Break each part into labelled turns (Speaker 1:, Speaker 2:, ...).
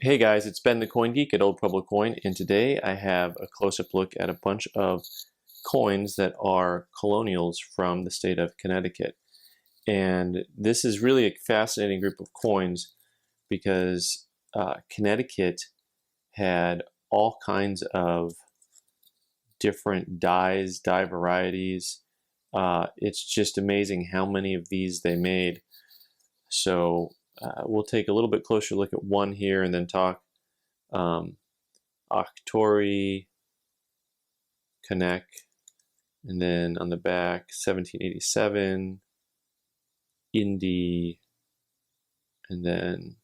Speaker 1: Hey guys, it's Ben the Coin Geek at Old Pueblo Coin, and today I have a close-up look at a bunch of coins that are colonials from the state of Connecticut. And this is really a fascinating group of coins because Connecticut had all kinds of different dye varieties. It's just amazing how many of these they made. So we'll take a little bit closer look at one here and then talk um, Octori, Connect, and then on the back 1787, Indy, and then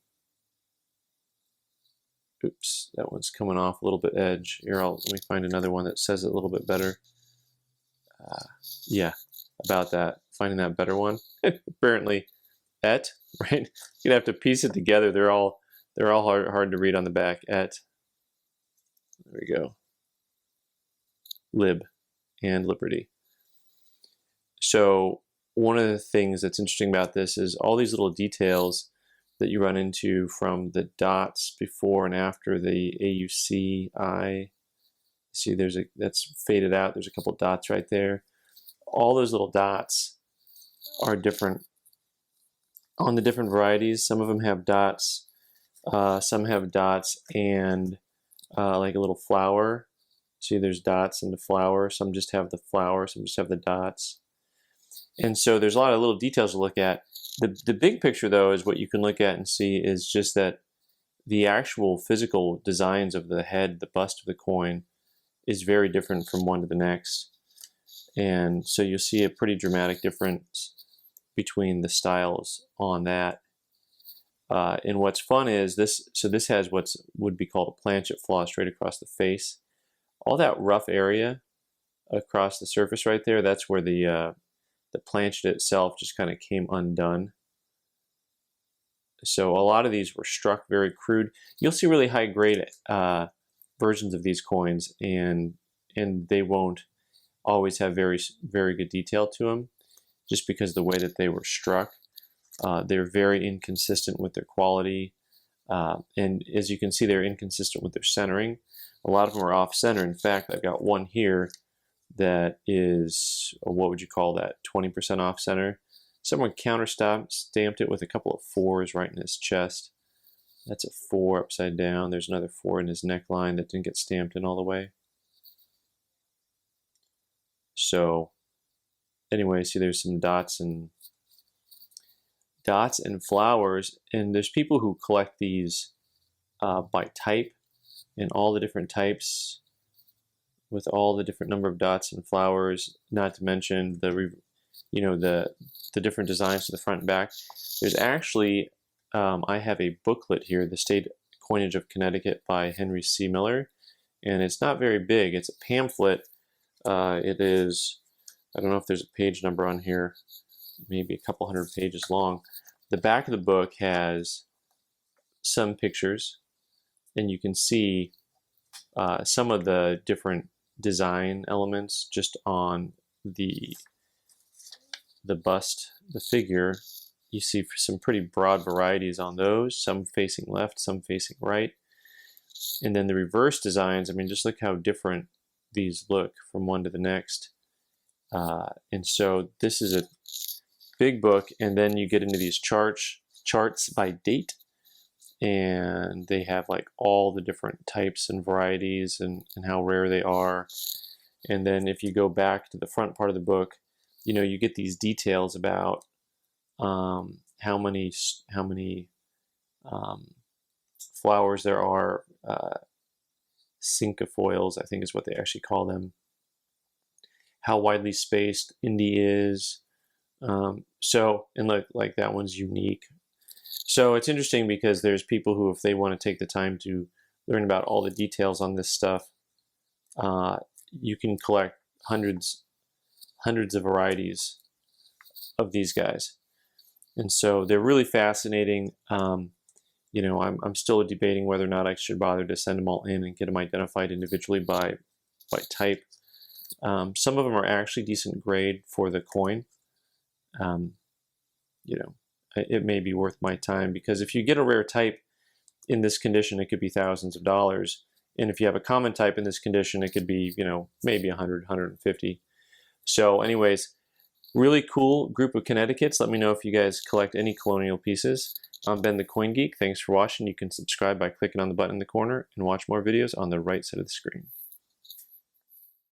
Speaker 1: oops, that one's coming off a little bit edge. Here, let me find another one that says it a little bit better. Yeah, about that, finding that better one. Apparently, et, right? You'd have to piece it together. They're all hard to read on the back. Et. There we go. Lib and Liberty. So one of the things that's interesting about this is all these little details that you run into from the dots before and after the AUCI. See, that's faded out. There's a couple dots right there. All those little dots are different on the different varieties. Some of them have dots. Some have dots and like a little flower. See, there's dots in the flower. Some just have the flower. Some just have the dots. And so there's a lot of little details to look at. The big picture, though, is what you can look at and see is just that the actual physical designs of the head, the bust of the coin, is very different from one to the next. And so you'll see a pretty dramatic difference between the styles on that. And what's fun is this, so this has what would be called a planchet flaw straight across the face. All that rough area across the surface right there, that's where the planchet itself just kind of came undone. So a lot of these were struck very crude. You'll see really high grade versions of these coins, and they won't always have very good detail to them, just because of the way that they were struck. They're very inconsistent with their quality, and as you can see, they're inconsistent with their centering. A lot of them are off center. In fact, I've got one here that is, what would you call that, 20% off center. Someone stamped it with a couple of 4s right in his chest. That's a 4 upside down. There's another 4 in his neckline that didn't get stamped in all the way. So anyway, see, there's some dots and flowers, and there's people who collect these by type, and all the different types with all the different number of dots and flowers, not to mention the different designs to the front and back. There's actually, I have a booklet here, The State Coinage of Connecticut by Henry C. Miller, and it's not very big. It's a pamphlet. It is, I don't know if there's a page number on here, maybe a couple hundred pages long. The back of the book has some pictures, and you can see some of the different design elements just on the bust, the figure. You see some pretty broad varieties on those, some facing left, some facing right. And then the reverse designs, I mean, just look how different these look from one to the next. And so this is a big book, and then you get into these charts by date, and they have like all the different types and varieties and how rare they are. And then if you go back to the front part of the book, you get these details about how many flowers there are, cinquefoils, I think is what they actually call them, how widely spaced Indy is. So, and look, like that one's unique. So it's interesting because there's people who, if they want to take the time to learn about all the details on this stuff, you can collect hundreds of varieties of these guys. And so they're really fascinating. I'm still debating whether or not I should bother to send them all in and get them identified individually by type. Some of them are actually decent grade for the coin. It may be worth my time, because if you get a rare type, in this condition, it could be thousands of dollars. And if you have a common type in this condition, it could be, you know, maybe 100, 150. So anyways, really cool group of Connecticut's. Let me know if you guys collect any colonial pieces. I'm Ben the Coin Geek. Thanks for watching. You can subscribe by clicking on the button in the corner and watch more videos on the right side of the screen.